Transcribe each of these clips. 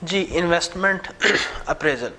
जी, investment appraisal.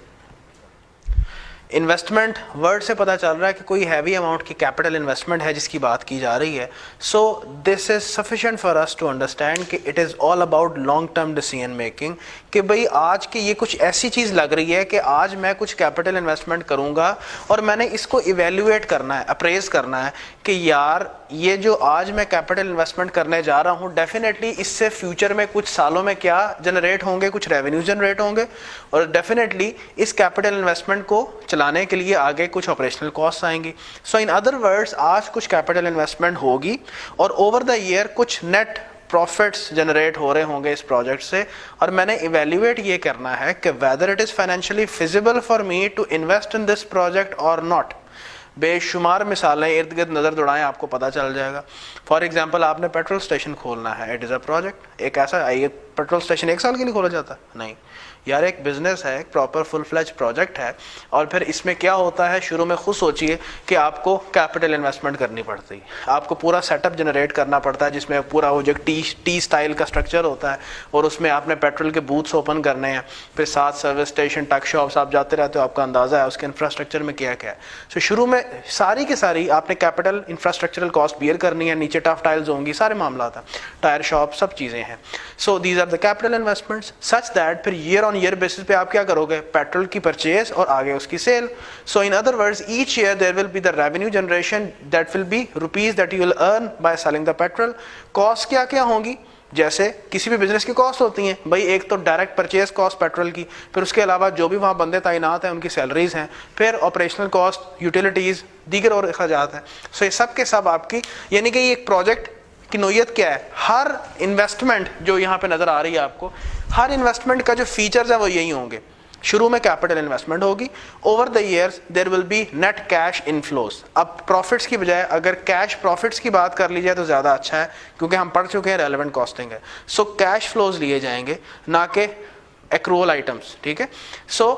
Investment word से पता चल रहा है कि कोई हैवी अमाउंट की कैपिटल इन्वेस्टमेंट है जिसकी बात की जा रही है। So this is sufficient for us to understand कि it is all about long term decision making, कि भाई आज की ये कुछ ऐसी चीज़ लग रही है कि आज मैं कुछ कैपिटल इन्वेस्टमेंट करूँगा और मैंने इसको इवेल्युएट करना है, अप्रेज करना है कि यार ये जो आज मैं कैपिटल इन्वेस्टमेंट करने जा रहा हूँ डेफिनेटली इससे फ्यूचर में कुछ सालों में क्या जनरेट होंगे, कुछ रेवेन्यू जनरेट होंगे और डेफिनेटली इस कैपिटल इन्वेस्टमेंट को चलाने के लिए आगे कुछ ऑपरेशनल कॉस्ट आएंगी। सो इन अदर वर्ड्स आज कुछ कैपिटल इन्वेस्टमेंट होगी और ओवर द ईयर कुछ नेट प्रॉफिट्स जनरेट हो रहे होंगे इस प्रोजेक्ट से, और मैंने इवेल्युएट ये करना है कि whether it is financially feasible for me to invest in this project और नॉट। बेशुमार मिसालें इर्द गिर्द नज़र दौड़ाएं, आपको पता चल जाएगा। फॉर एग्जांपल आपने पेट्रोल स्टेशन खोलना है, इट इज़ अ प्रोजेक्ट। एक ऐसा ये पेट्रोल स्टेशन एक साल के लिए खोला जाता नहीं यार, एक बिजनेस है, एक प्रॉपर फुल फ्लेज प्रोजेक्ट है। और फिर इसमें क्या होता है, शुरू में खुद सोचिए कि आपको कैपिटल इन्वेस्टमेंट करनी पड़ती है, आपको पूरा सेटअप जनरेट करना पड़ता है जिसमें पूरा वो जो टी स्टाइल का स्ट्रक्चर होता है और उसमें आपने पेट्रोल के बूथ्स ओपन करने हैं, फिर साथ सर्विस स्टेशन, टक शॉप्स, आप जाते रहते हो, आपका अंदाज़ा है उसके इंफ्रास्ट्रक्चर में क्या क्या है। सो शुरू में सारी की सारी आपने कैपिटल इंफ्रास्ट्रक्चरल कॉस्ट बियर करनी है, नीचे टफ टाइल्स होंगी, सारे मामला था, टायर शॉप, सब चीज़ें हैं। So these are the capital investments such that फिर ईयर ऑन ईयर बेसिस पे आप क्या करोगे, पेट्रोल की परचेज और आगे उसकी sale. So in other words each year there will be the revenue generation that will be rupees that you will earn by selling the petrol. Cost क्या क्या होंगी, जैसे किसी भी बिजनेस की कॉस्ट होती हैं भाई, एक तो डायरेक्ट परचेज कॉस्ट पेट्रोल की, फिर उसके अलावा जो भी वहाँ बंदे तैनात हैं उनकी सैलरीज हैं, फिर ऑपरेशनल कॉस्ट, यूटिलिटीज़, दीगर और अखराजात हैं। सो ये सब के सब आपकी, यानी कि ये एक प्रोजेक्ट की नोयत क्या है, हर इन्वेस्टमेंट जो यहाँ पे नज़र आ रही है आपको, हर इन्वेस्टमेंट का जो फीचर्स है वो यही होंगे। शुरू में कैपिटल इन्वेस्टमेंट होगी, over the years there will be net cash inflows. अब प्रॉफिट्स की बजाय अगर कैश प्रॉफिट्स की बात कर ली जाए तो ज़्यादा अच्छा है, क्योंकि हम पढ़ चुके हैं रेलेवेंट कॉस्टिंग है। सो कैश फ्लोज लिए जाएंगे, ना कि एक्रूअल आइटम्स, ठीक है। सो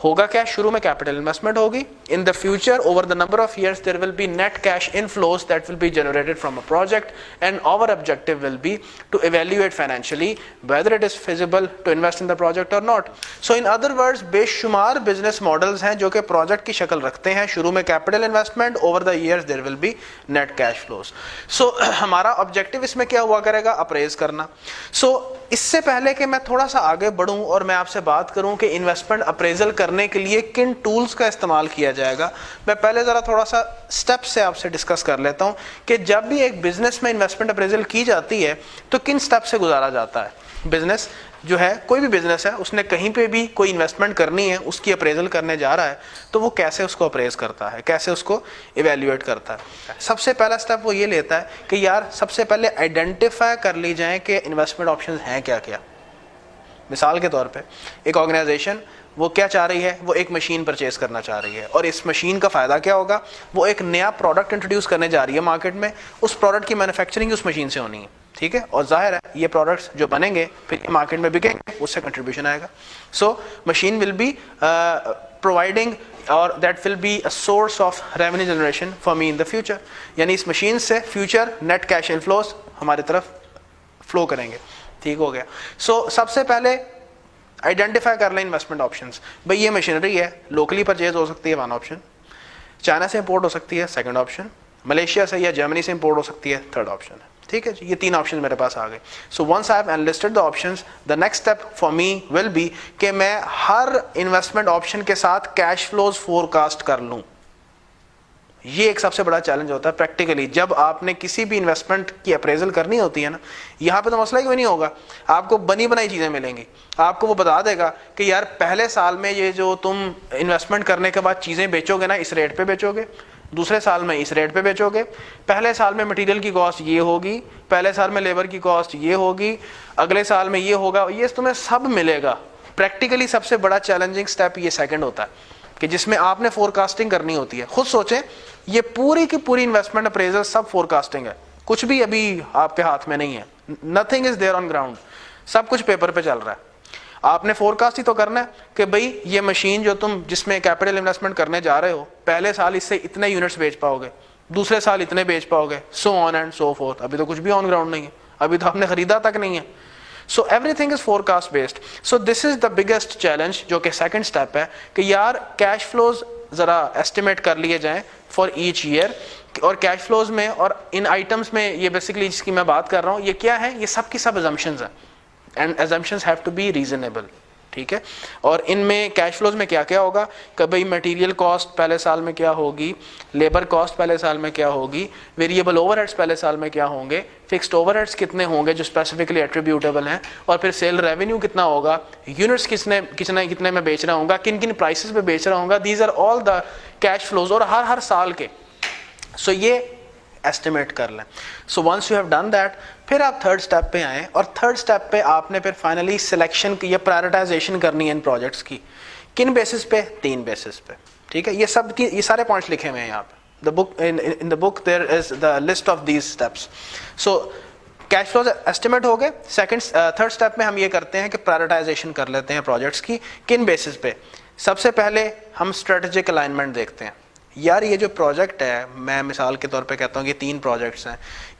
होगा क्या, शुरू में कैपिटल इन्वेस्टमेंट होगी, in the future over the number of years there will be net cash inflows that will be generated from a project and our objective will be to evaluate financially whether it is feasible to invest in the project और not. So in other words बेशुमार business models हैं जो कि project की शक्ल रखते हैं, शुरू में capital investment, over the years there will be net cash flows. So हमारा ऑब्जेक्टिव इसमें क्या हुआ करेगा, अप्रेज करना। सो इससे पहले कि मैं थोड़ा सा आगे बढ़ूं और मैं आपसे बात करूं कि इन्वेस्टमेंट अप्रेजल करने के लिए किन टूल्स का इस्तेमाल किया जाएगा, मैं पहले ज़रा थोड़ा सा स्टेप से आपसे डिस्कस कर लेता हूं कि जब भी एक बिजनेस में इन्वेस्टमेंट अप्रेजल की जाती है तो किन स्टेप से गुजारा जाता है। बिजनेस जो है, कोई भी बिजनेस है, उसने कहीं पे भी कोई इन्वेस्टमेंट करनी है, उसकी अप्रेजल करने जा रहा है, तो वो कैसे उसको अप्रेज करता है, कैसे उसको इवेल्युएट करता है। सबसे पहला स्टेप वो ये लेता है कि यार सबसे पहले आइडेंटिफाई कर ली जाए कि इन्वेस्टमेंट ऑप्शंस हैं क्या क्या। मिसाल के तौर पे एक ऑर्गेनाइजेशन वो क्या चाह रही है, वो एक मशीन परचेज करना चाह रही है और इस मशीन का फ़ायदा क्या होगा, वो एक नया प्रोडक्ट इंट्रोड्यूस करने जा रही है मार्केट में, उस प्रोडक्ट की मैन्युफैक्चरिंग उस मशीन से होनी है, ठीक है। और जाहिर है ये प्रोडक्ट्स जो बनेंगे फिर मार्केट में बिकेंगे, उससे कंट्रीब्यूशन आएगा। So machine will be providing और that will be a source of revenue generation for me in the future, यानी इस मशीन से फ्यूचर नेट कैश इनफ्लोज हमारी तरफ फ्लो करेंगे, ठीक हो गया। सो सबसे पहले आइडेंटिफाई कर लें इन्वेस्टमेंट ऑप्शंस। भाई ये मशीनरी है, लोकली परचेज हो सकती है, वन ऑप्शन, चाइना से इंपोर्ट हो सकती है, सेकंड ऑप्शन, मलेशिया से या जर्मनी से इंपोर्ट हो सकती है, थर्ड ऑप्शन है, ठीक है जी। ये तीन ऑप्शन मेरे पास आ गए। So once I have enlisted the options, the next step for me will be कि मैं हर इन्वेस्टमेंट ऑप्शन के साथ कैश फ्लोज फोरकास्ट कर लूँ। ये एक सबसे बड़ा चैलेंज होता है प्रैक्टिकली, जब आपने किसी भी इन्वेस्टमेंट की अप्रेजल करनी होती है ना, यहाँ पे तो मसला ही कोई नहीं होगा, आपको बनी बनाई चीज़ें मिलेंगी। आपको वो बता देगा कि यार पहले साल में ये जो तुम इन्वेस्टमेंट करने के बाद चीज़ें बेचोगे ना, इस रेट पे बेचोगे, दूसरे साल में इस रेट पे बेचोगे, पहले साल में मटेरियल की कॉस्ट ये होगी, पहले साल में लेबर की कॉस्ट ये होगी, अगले साल में ये होगा, ये तुम्हें सब मिलेगा। प्रैक्टिकली सबसे बड़ा चैलेंजिंग स्टेप ये सेकंड होता है कि जिसमें आपने फोरकास्टिंग करनी होती है। खुद सोचें, ये पूरी की पूरी इन्वेस्टमेंट अप्रेजल सब फोरकास्टिंग है, कुछ भी अभी आपके हाथ में नहीं है, nothing is there on ground, सब कुछ पेपर पे चल रहा है। आपने फोरकास्ट ही तो करना है कि भाई ये मशीन जो तुम जिसमें कैपिटल इन्वेस्टमेंट करने जा रहे हो, पहले साल इससे इतने यूनिट्स बेच पाओगे, दूसरे साल इतने बेच पाओगे, so on and so fourth. अभी तो कुछ भी ऑन ग्राउंड नहीं है, अभी तो आपने खरीदा तक नहीं है। So everything is forecast based. So this is the biggest challenge जो कि सेकंड स्टेप है कि यार कैश फ्लोज ज़रा एस्टिमेट कर लिए जाएं फॉर ईच ईयर. और कैश फ्लोज में और इन आइटम्स में ये बेसिकली जिसकी मैं बात कर रहा हूँ ये क्या है, ये सब की सब अजम्पशंस हैं and assumptions have to be reasonable. ठीक है. और इनमें कैश फ्लोज में क्या क्या होगा कि भाई मटेरियल कॉस्ट पहले साल में क्या होगी, लेबर कॉस्ट पहले साल में क्या होगी, वेरिएबल ओवरहेड्स पहले साल में क्या होंगे, फिक्स्ड ओवरहेड्स कितने होंगे जो स्पेसिफिकली एट्रीब्यूटेबल हैं, और फिर सेल रेवेन्यू कितना होगा, यूनिट्स कितने में बेच रहा होगा, किन किन प्राइसेस पे बेच रहा होगा. These are all the cash flows और हर साल के. सो ये एस्टिमेट कर लें. So once you have done that फिर आप थर्ड स्टेप पे आए और थर्ड स्टेप पे आपने फिर फाइनली सिलेक्शन की या प्रायोरिटाइजेशन करनी है इन प्रोजेक्ट्स की. किन बेसिस पे? 3 बेसिस पे. ठीक है. ये सारे पॉइंट्स लिखे हुए हैं यहाँ पे. The book in the book there is the list of these steps. So cash flows estimate हो गए. थर्ड स्टेप में हम ये करते हैं कि प्रायोरिटाइजेशन कर लेते हैं प्रोजेक्ट्स की. किन बेसिस पे? सबसे पहले हम स्ट्रेटेजिक अलाइनमेंट देखते हैं. यार ये जो प्रोजेक्ट है, मैं मिसाल के तौर पे कहता हूँ कि 3 प्रोजेक्ट्स हैं,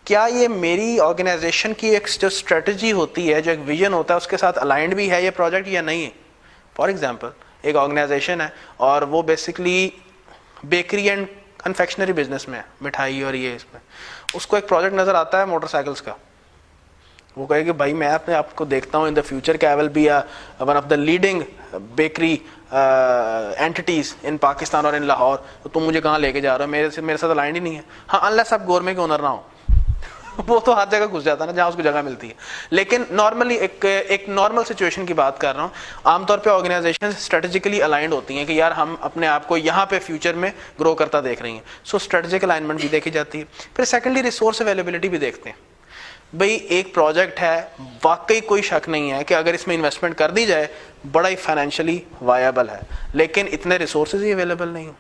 क्या ये मेरी ऑर्गेनाइजेशन की एक जो स्ट्रेटजी होती है, जो एक विजन होता है, उसके साथ अलाइंड भी है ये प्रोजेक्ट या नहीं है. फॉर एग्जांपल एक ऑर्गेनाइजेशन है और वो basically bakery and confectionery business में है, मिठाई और ये इसमें, उसको एक प्रोजेक्ट नज़र आता है मोटरसाइकिल्स का. वो कहे कि भाई मैं अपने आपको देखता हूँ इन द फ्यूचर कि I will be one of the leading bakery entities इन पाकिस्तान और इन लाहौर. तो तुम मुझे कहाँ लेके जा रहे हो, मेरे साथ अलाइंड ही नहीं है. हाँ, अनलेस आप गवर्नमेंट के ओनर ना हो. वो तो हर जगह घुस जाता है ना जहाँ उसको जगह मिलती है. लेकिन नॉर्मली एक नॉर्मल सिचुएशन की बात कर रहा हूँ. आमतौर पे ऑर्गेनाइजेशन स्ट्रेटेजिकली अलाइंड होती हैं कि यार हम अपने आप को यहाँ पे फ्यूचर में ग्रो करता देख रही हैं. सो स्ट्रेटेजिक अलाइनमेंट भी देखी जाती है. फिर सेकेंडली रिसोर्स अवेलेबिलिटी भी देखते हैं. भाई एक प्रोजेक्ट है, वाकई कोई शक नहीं है कि अगर इसमें इन्वेस्टमेंट कर दी जाए बड़ा ही फाइनेंशियली वायबल है, लेकिन इतने रिसोर्सेज ही अवेलेबल नहीं हो.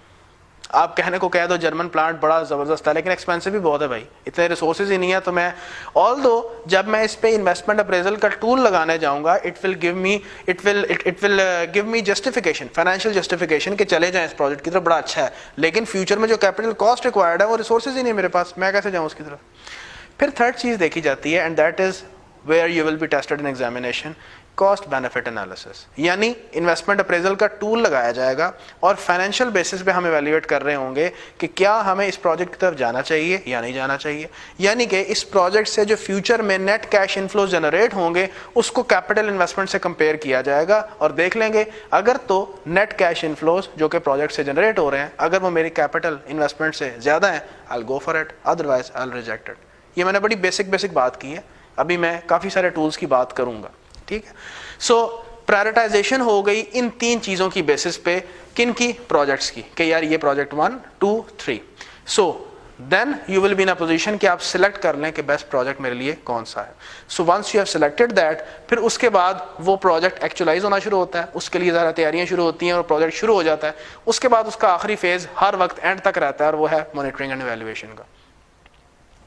आप कहने को कह दो जर्मन प्लांट बड़ा ज़बरदस्त है लेकिन एक्सपेंसिव भी बहुत है भाई, इतने रिसोर्सेज ही नहीं है. तो मैं ऑल्दो जब मैं इस पे इन्वेस्टमेंट अप्रेजल का टूल लगाने जाऊंगा it will give me justification, financial justification कि चले जाएं इस प्रोजेक्ट की तरफ, बड़ा अच्छा है, लेकिन फ्यूचर में जो कैपिटल कॉस्ट रिक्वायर्ड है वो रिसोर्सेज ही नहीं मेरे पास, मैं कैसे जाऊँ उसकी तरफ. फिर थर्ड चीज़ देखी जाती है and that is where you will be tested in examination, cost benefit analysis. यानी इन्वेस्टमेंट अप्रेजल का टूल लगाया जाएगा और फाइनेंशियल बेसिस पे हम इवेल्युएट कर रहे होंगे कि क्या हमें इस प्रोजेक्ट की तरफ जाना चाहिए या नहीं जाना चाहिए. यानी कि इस प्रोजेक्ट से जो फ्यूचर में नेट कैश इनफ्लोज जनरेट होंगे उसको कैपिटल इन्वेस्टमेंट से कंपेयर किया जाएगा और देख लेंगे अगर तो नेट कैश इनफ्लोज जो कि प्रोजेक्ट से जनरेट हो रहे हैं अगर वो मेरी कैपिटल इन्वेस्टमेंट से ज़्यादा है I will go for it, otherwise I will reject it. ये मैंने बड़ी बेसिक बात की है. अभी मैं काफ़ी सारे टूल्स की बात करूंगा. ठीक है. सो प्रायोरिटाइजेशन हो गई इन 3 चीज़ों की बेसिस पे. किन की? प्रोजेक्ट्स की, कि यार ये project 1, 2, 3. So then you will be in a position कि आप सिलेक्ट कर लें कि बेस्ट प्रोजेक्ट मेरे लिए कौन सा है. So once you have selected that फिर उसके बाद वो प्रोजेक्ट एक्चुअलाइज होना शुरू होता है, उसके लिए ज़्यादा तैयारियां शुरू होती हैं और प्रोजेक्ट शुरू हो जाता है. उसके बाद उसका आखिरी फेज़ हर वक्त एंड तक रहता है और वो है मॉनिटरिंग एंड इवैल्यूएशन का.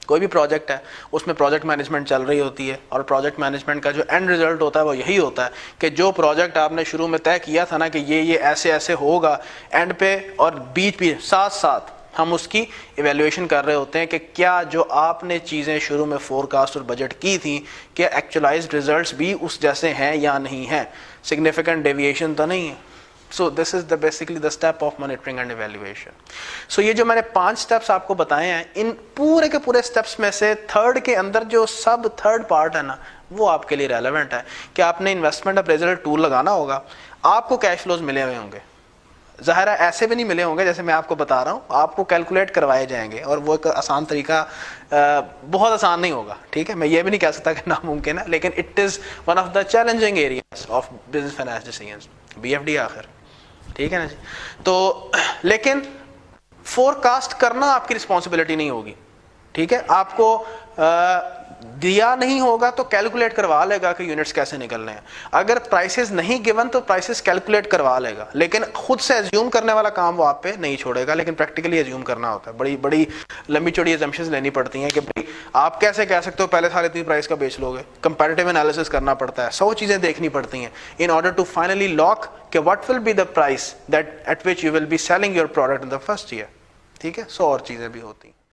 कोई भी प्रोजेक्ट है उसमें प्रोजेक्ट मैनेजमेंट चल रही होती है और प्रोजेक्ट मैनेजमेंट का जो एंड रिजल्ट होता है वो यही होता है कि जो प्रोजेक्ट आपने शुरू में तय किया था ना कि ये ऐसे ऐसे होगा, एंड पे और बीच भी साथ साथ हम उसकी इवैल्यूएशन कर रहे होते हैं कि क्या जो आपने चीज़ें शुरू में फोरकास्ट और बजट की थी क्या एक्चुअलाइज्ड रिजल्ट्स भी उस जैसे हैं या नहीं हैं, सिग्निफिकेंट डेविएशन तो नहीं है. So this is basically the step of monitoring and evaluation. So ये जो मैंने 5 steps आपको बताए हैं, इन पूरे के पूरे steps में से थर्ड के अंदर जो सब थर्ड पार्ट है ना वो आपके लिए रेलेवेंट है कि आपने इन्वेस्टमेंट अप्रेजल टूल लगाना होगा. आपको कैश फ्लोज मिले हुए होंगे, ज़ाहिर है ऐसे भी नहीं मिले होंगे जैसे मैं आपको बता रहा हूँ, आपको कैलकुलेट करवाए जाएंगे और वो एक आसान तरीका बहुत आसान नहीं होगा. ठीक है. मैं ये भी नहीं कह सकता कि नामुमकिन है, लेकिन it is one of the challenging areas of business finance decisions, BFD आखिर. ठीक है ना जी. तो लेकिन फोरकास्ट करना आपकी रिस्पॉन्सिबिलिटी नहीं होगी. ठीक है. आपको दिया नहीं होगा तो कैलकुलेट करवा लेगा कि यूनिट्स कैसे निकलने हैं. अगर प्राइसेस नहीं गिवन तो प्राइसेस कैलकुलेट करवा लेगा, लेकिन खुद से एज्यूम करने वाला काम वो आप पे नहीं छोड़ेगा, लेकिन प्रैक्टिकली एज्यूम करना होता है. बड़ी बड़ी लंबी चौड़ी एजम्पशंस लेनी पड़ती हैं कि भाई आप कैसे कह सकते हो पहले साल इतनी प्राइस का बेच लोगे. कंपैरेटिव एनालिसिस करना पड़ता है, 100 चीज़ें देखनी पड़ती हैं in order to finally lock कि what will be the price that at which you will be selling your product in the first year. ठीक है. 100 और चीज़ें भी होती हैं.